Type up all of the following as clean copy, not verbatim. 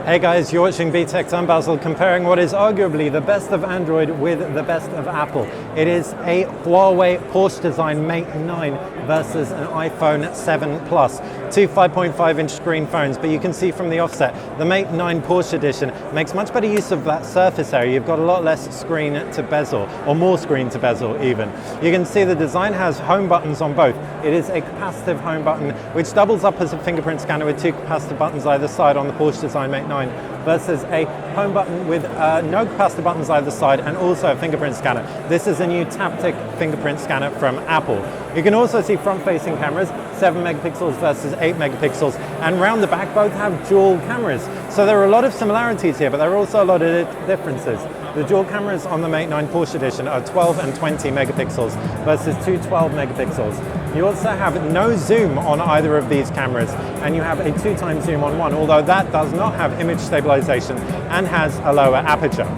Hey guys, you're watching BTech. I'm Basil, comparing what is arguably the best of Android with the best of Apple. It is a Huawei Porsche design Mate 9 versus an iPhone 7 Plus. Two 5.5-inch screen phones, but you can see from the offset, the Mate 9 Porsche edition makes much better use of that surface area. You've got a lot less screen to bezel, or more screen to bezel even. You can see the design has home buttons on both. It is a capacitive home button, which doubles up as a fingerprint scanner with two capacitive buttons either side on the Porsche design Mate 9, versus a home button with no capacitive buttons either side and also a fingerprint scanner. This is a new Taptic fingerprint scanner from Apple. You can also see front-facing cameras, 7 megapixels versus 8 megapixels, and round the back both have dual cameras. So there are a lot of similarities here, but there are also a lot of differences. The dual cameras on the Mate 9 Porsche edition are 12 and 20 megapixels versus two 12 megapixels. You also have no zoom on either of these cameras, and you have a 2x zoom on one, although that does not have image stabilization and has a lower aperture.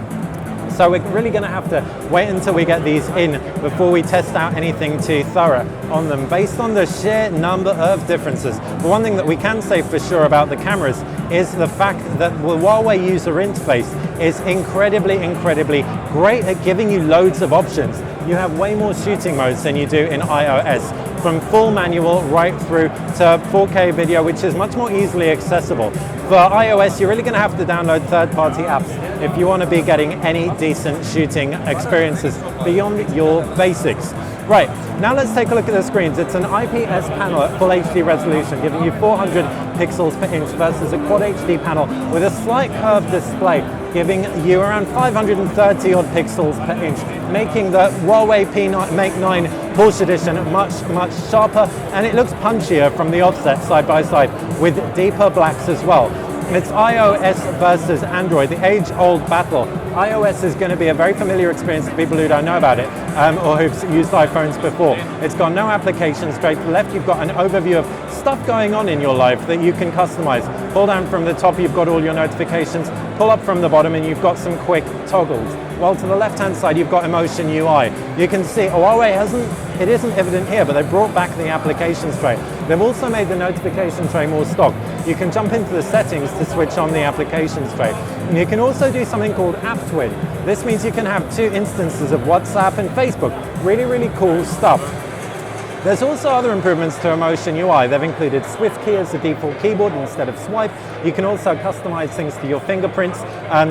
So we're really going to have to wait until we get these in before we test out anything too thorough on them based on the sheer number of differences. But one thing that we can say for sure about the cameras is the fact that the Huawei user interface is incredibly great at giving you loads of options. You have way more shooting modes than you do in iOS, from full manual right through to 4K video, which is much more easily accessible. For iOS, you're really going to have to download third-party apps if you want to be getting any decent shooting experiences beyond your basics. Right, now let's take a look at the screens. It's an IPS panel at full HD resolution, giving you 400 pixels per inch versus a Quad HD panel with a slight curved display, giving you around 530 odd pixels per inch, making the Huawei Mate 9 Porsche edition much sharper, and it looks punchier from the offset side by side with deeper blacks as well. It's iOS versus Android, the age-old battle. iOS is going to be a very familiar experience to people who don't know about it or who've used iPhones before. It's got no applications. Straight to the left, you've got an overview of stuff going on in your life that you can customize. Pull down from the top, you've got all your notifications. Pull up from the bottom and you've got some quick toggles. While to the left-hand side, you've got Emotion UI. You can see Huawei it isn't evident here, but they brought back the applications tray. They've also made the notification tray more stock. You can jump into the settings to switch on the applications tray. And you can also do something called App Twin. This means you can have two instances of WhatsApp and Facebook. Really cool stuff. There's also other improvements to Emotion UI. They've included SwiftKey as the default keyboard instead of swipe. You can also customize things to your fingerprints,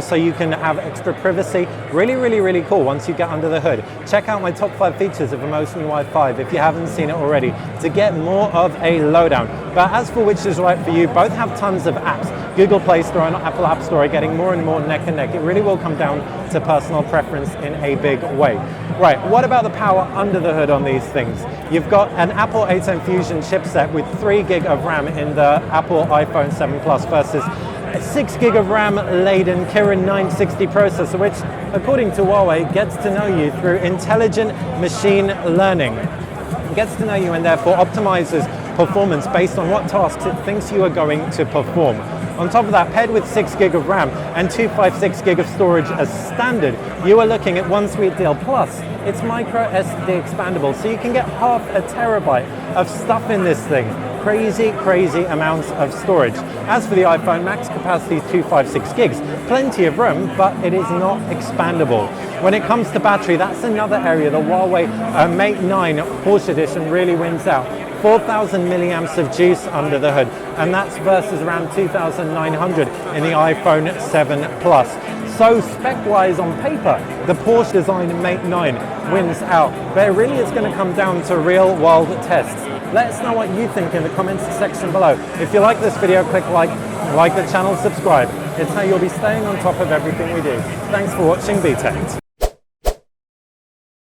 so you can have extra privacy. Really cool once you get under the hood. Check out my top 5 features of Emotion UI 5 if you haven't seen it already to get more of a lowdown. But as for which is right for you, both have tons of apps. Google Play Store and Apple App Store are getting more and more neck and neck. It really will come down to personal preference in a big way. Right, what about the power under the hood on these things? You've got an Apple A10 Fusion chipset with 3 gig of RAM in the Apple iPhone 7 Plus versus a 6 gig of RAM laden Kirin 960 processor, which, according to Huawei, gets to know you through intelligent machine learning. It gets to know you and therefore optimizes performance based on what tasks it thinks you are going to perform. On top of that, paired with 6 gig of RAM and 256 gig of storage as standard, you are looking at one sweet deal. Plus, it's micro SD expandable, so you can get half a terabyte of stuff in this thing. Crazy amounts of storage. As for the iPhone, max capacity is 256 gigs. Plenty of room, but it is not expandable. When it comes to battery, that's another area the Huawei Mate 9 Porsche edition really wins out. 4,000 milliamps of juice under the hood, and that's versus around 2,900 in the iPhone 7 Plus. So spec-wise on paper, the Porsche design Mate 9 wins out, but it really is going to come down to real-world tests. Let us know what you think in the comments section below. If you like this video, click like the channel, subscribe. It's how you'll be staying on top of everything we do. Thanks for watching BTech.